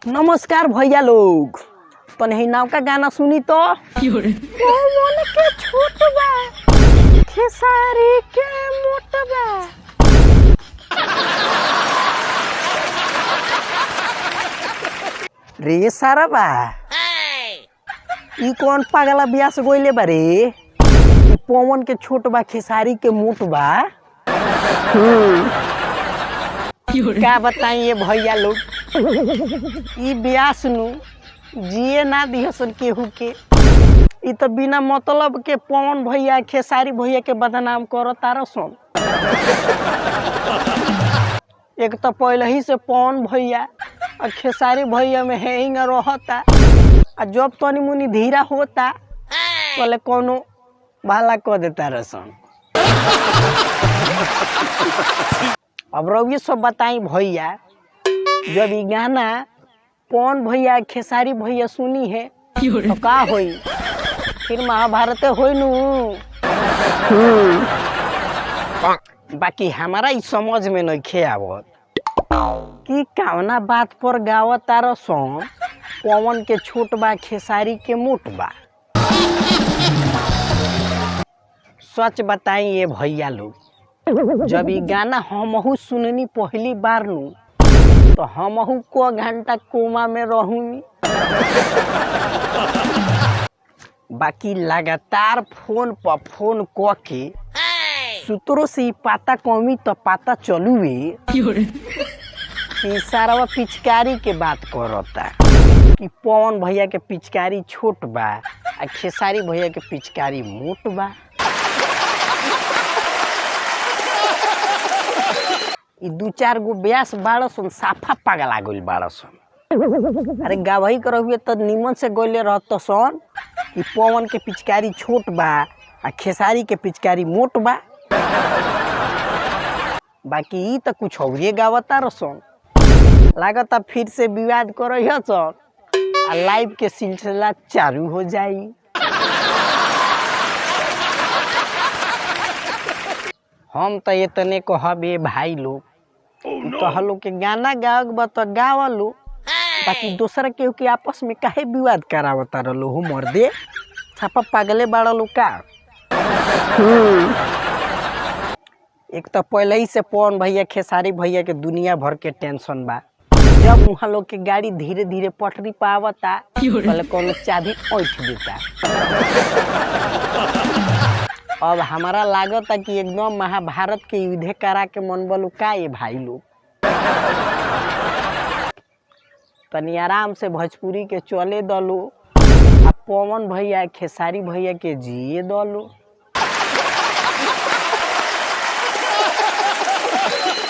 नमस्कार भैया लोग, तनही नाव का गाना सुनी तो मन के छोट बा खेसारी के मोट बा। रे सारा बा ई कौन पागला ब्यास गोइले बारे? पवन के छोट बा खेसारी के मोट बा। क्या बताइए भैया लोग, ई ब्यास नु जिए ना दिहसन केहू के। ई तो बिना मतलब के पवन भैया खेसारी भैया के बदनाम करो तारसन। एक तो पहले ही से पवन भैया और खेसारी भैया में हैंग रहता, और जब तनी मुनी धीरा होता पहले कोनो भाला कर देता रसन। अब रवि सब बताई भैया, जब ये गाना पवन भैया खेसारी भैया सुनी है तो का होई? फिर महाभारत होई नु। बाकी हमारा इस समझ में नहीं आवत कि कौना बात पर गावत तारो सॉन्ग पवन के छोट बा खेसारी के मोट बा। सच बताइए भैया लोग, जब ये गाना हमहू सुननी पहली बार नु तो हमहू को घंटा कोमा में रहूंगी। बाकी लगातार फोन पर फोन क के सूत्रों से पता कमी तो पता चलुए कि सारा पिचकारी के बात करता कि पवन भैया के पिचकारी छोट बा आ खेसारी भैया के पिचकारी मोट बा। ई दू चार गो ब्यास बाड़सन साफा पागला गइल बाड़सन। अरे गावही कर हुए तो निमन से गइले रहत सन कि पवन के पिचकारी छोट बा आ खेसारी के पिचकारी मोट बा। बाकी ई तो कुछ औरे गावता रसन। लागता फिर से विवाद करइह सन आ लाइव के सिलसिला चालू हो जाई। हम तो ये तने कहबे भाई लोग, कहलो के गाना गावक बा तो गावलो, बाकी दूसरा केहू के आपस में काहे विवाद करावता रहलो हो मर्दे? छापा पागले बाड़लो का? एक तो पहले ही से पवन भैया खेसारी भैया के दुनिया भर के टेंशन बा। जब वहाँ लोग के गाड़ी धीरे धीरे पटरी पे आवता पहले कोनो चाबी ऐठ देता। अब हमारा लागता कि एकदम महाभारत के युद्ध करा के मन बलू का ये भाई लोग। तनी आराम से भोजपुरी के चले दलो आ पवन भैया खेसारी भैया के जिए दलो।